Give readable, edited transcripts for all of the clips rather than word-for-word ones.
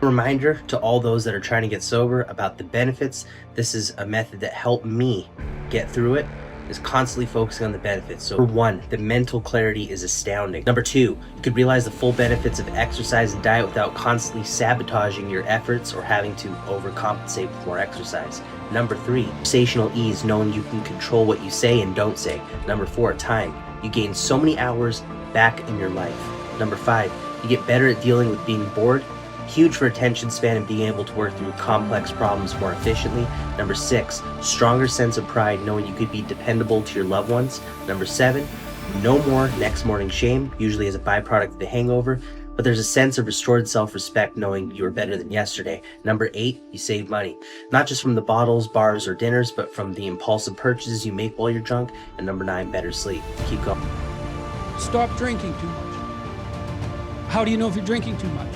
Reminder to all those that are trying to get sober about the benefits. This is a method that helped me get through it, is constantly focusing on the benefits. So number one, the mental clarity is astounding. Number two, you could realize the full benefits of exercise and diet without constantly sabotaging your efforts or having to overcompensate with more exercise. Number three, conversational ease, knowing you can control what you say and don't say. Number four, time. You gain so many hours back in your life. Number five, you get better at dealing with being bored. Huge for attention span and being able to work through complex problems more efficiently. Number six, stronger sense of pride, knowing you could be dependable to your loved ones. Number seven, no more next morning shame, usually as a byproduct of the hangover, but there's a sense of restored self-respect knowing you are better than yesterday. Number eight, you save money, not just from the bottles, bars, or dinners, but from the impulsive purchases you make while you're drunk. And number nine, better sleep. Keep going. Stop drinking too much. How do you know if you're drinking too much?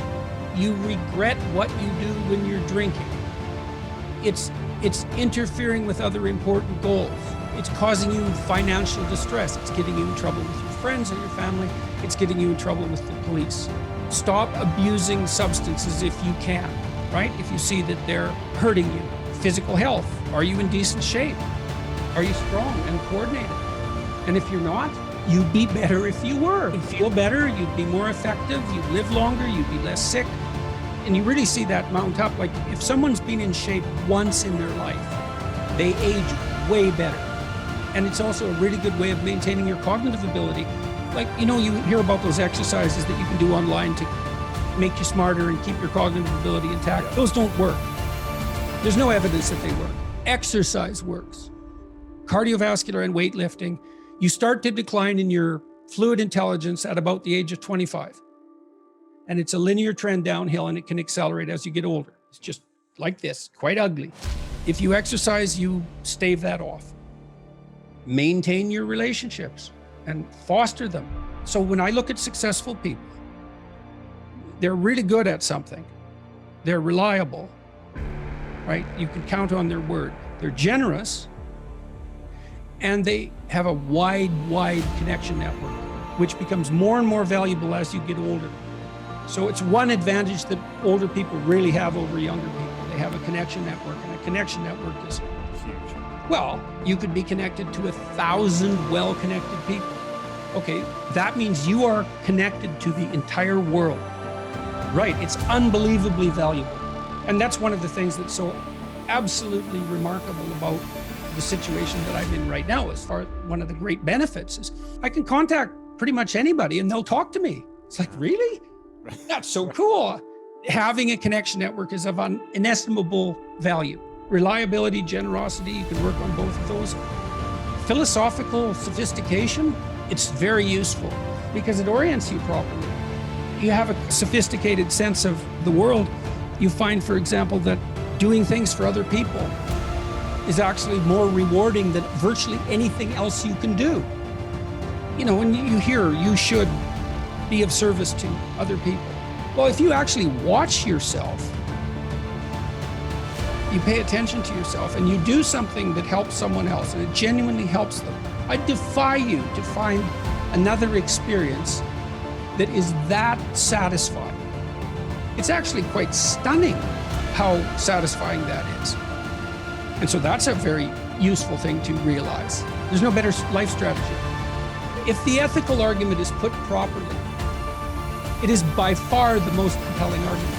You regret what you do when you're drinking. It's interfering with other important goals. It's causing you financial distress. It's getting you in trouble with your friends or your family. It's getting you in trouble with the police. Stop abusing substances if you can, right? If you see that they're hurting you. Physical health. Are you in decent shape? Are you strong and coordinated? And if you're not, you'd be better if you were. You'd feel better, you'd be more effective, you'd live longer, you'd be less sick. And you really see that mount up. Like if someone's been in shape once in their life, they age way better. And it's also a really good way of maintaining your cognitive ability. Like, you know, you hear about those exercises that you can do online to make you smarter and keep your cognitive ability intact. Those don't work. There's no evidence that they work. Exercise works. Cardiovascular and weightlifting, you start to decline in your fluid intelligence at about the age of 25. And it's a linear trend downhill, and it can accelerate as you get older. It's just like this, quite ugly. If you exercise, you stave that off. Maintain your relationships and foster them. So when I look at successful people, they're really good at something. They're reliable, right? You can count on their word. They're generous, and they have a wide connection network, which becomes more and more valuable as you get older. So it's one advantage that older people really have over younger people. They have a connection network, and a connection network is huge. Well, you could be connected to 1,000 well-connected people. Okay, that means you are connected to the entire world. Right, it's unbelievably valuable. And that's one of the things that's so absolutely remarkable about the situation that I'm in right now. As far as one of the great benefits is I can contact pretty much anybody and they'll talk to me. It's like, really? That's so cool. Having a connection network is of inestimable value. Reliability, generosity, you can work on both of those. Philosophical sophistication, it's very useful because it orients you properly. You have a sophisticated sense of the world. You find, for example, that doing things for other people is actually more rewarding than virtually anything else you can do. You know, when you hear you should be of service to other people. Well, if you actually watch yourself, you pay attention to yourself and you do something that helps someone else and it genuinely helps them, I defy you to find another experience that is that satisfying. It's actually quite stunning how satisfying that is. And so that's a very useful thing to realize. There's no better life strategy. If the ethical argument is put properly, it is by far the most compelling argument.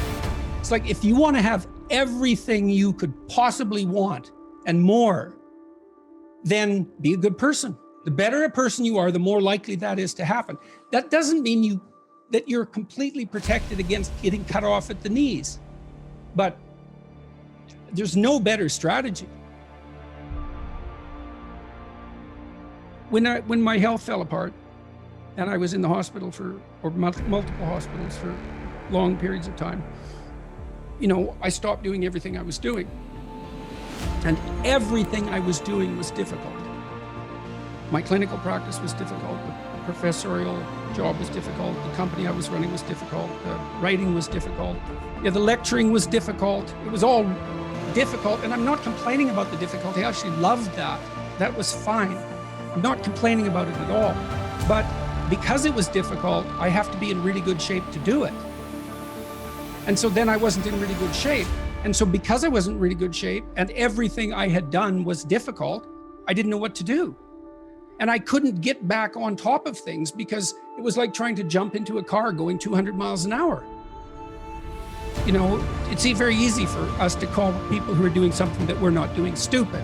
It's like if you want to have everything you could possibly want and more, then be a good person. The better a person you are, the more likely that is to happen. That doesn't mean that you're completely protected against getting cut off at the knees, but there's no better strategy. When my health fell apart and I was in the hospital or multiple hospitals for long periods of time, you know, I stopped doing everything I was doing. And everything I was doing was difficult. My clinical practice was difficult. The professorial job was difficult. The company I was running was difficult. The writing was difficult. Yeah, the lecturing was difficult. It was all difficult. And I'm not complaining about the difficulty. I actually loved that. That was fine. I'm not complaining about it at all. But because it was difficult, I have to be in really good shape to do it. And so then I wasn't in really good shape. And so because I wasn't in really good shape and everything I had done was difficult, I didn't know what to do. And I couldn't get back on top of things because it was like trying to jump into a car going 200 miles an hour. You know, it's very easy for us to call people who are doing something that we're not doing stupid.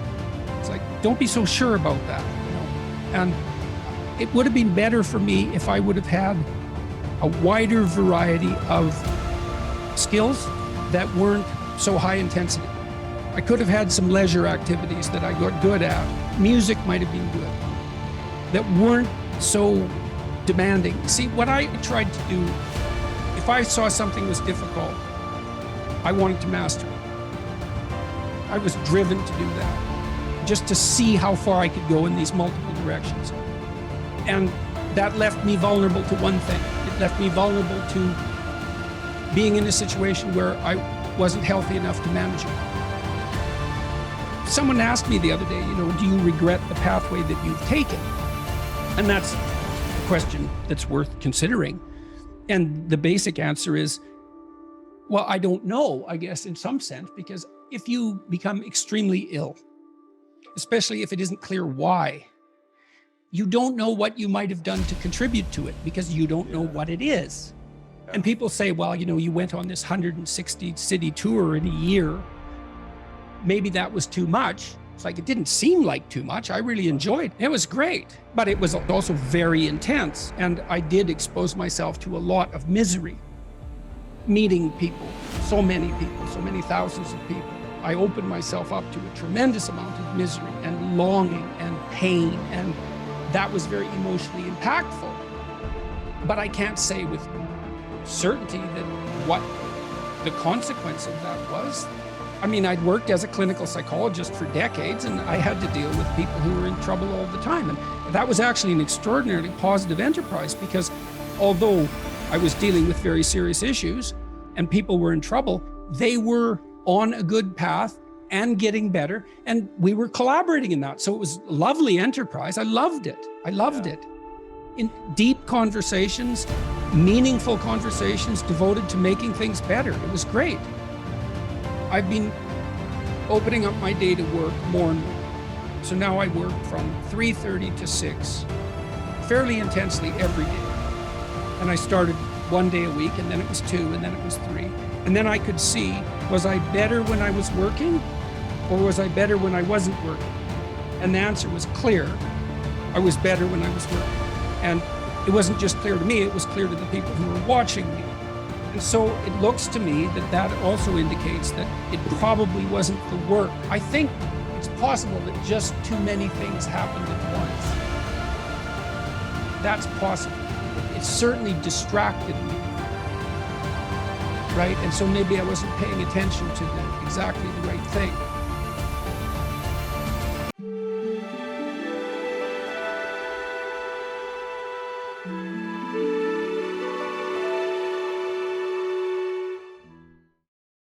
It's like, don't be so sure about that, you know. And it would have been better for me if I would have had a wider variety of skills that weren't so high intensity. I could have had some leisure activities that I got good at. Music might have been good, that weren't so demanding. See, what I tried to do, if I saw something was difficult, I wanted to master it. I was driven to do that, just to see how far I could go in these multiple directions. And that left me vulnerable to one thing. It left me vulnerable to being in a situation where I wasn't healthy enough to manage it. Someone asked me the other day, you know, do you regret the pathway that you've taken? And that's a question that's worth considering. And the basic answer is, well, I don't know, I guess, in some sense, because if you become extremely ill, especially if it isn't clear why, you don't know what you might have done to contribute to it because you don't know what it is. And people say, well, you know, you went on this 160 city tour in a year. Maybe that was too much. It's like, it didn't seem like too much. I really enjoyed it. It was great, but it was also very intense. And I did expose myself to a lot of misery, meeting people, so many thousands of people. I opened myself up to a tremendous amount of misery and longing and pain, and that was very emotionally impactful. But I can't say with certainty that what the consequence of that was. I mean, I'd worked as a clinical psychologist for decades, and I had to deal with people who were in trouble all the time. And that was actually an extraordinarily positive enterprise, because although I was dealing with very serious issues and people were in trouble, they were on a good path and getting better, and we were collaborating in that. So it was a lovely enterprise. I loved it. In deep conversations, meaningful conversations devoted to making things better. It was great. I've been opening up my day to work more and more. So now I work from 3:30 to 6, fairly intensely every day. And I started 1 day a week, and then it was 2, and then it was 3. And then I could see, was I better when I was working, or was I better when I wasn't working? And the answer was clear. I was better when I was working. And it wasn't just clear to me, it was clear to the people who were watching me. And so it looks to me that that also indicates that it probably wasn't the work. I think it's possible that just too many things happened at once. That's possible. It certainly distracted me, right? And so maybe I wasn't paying attention to exactly the right thing.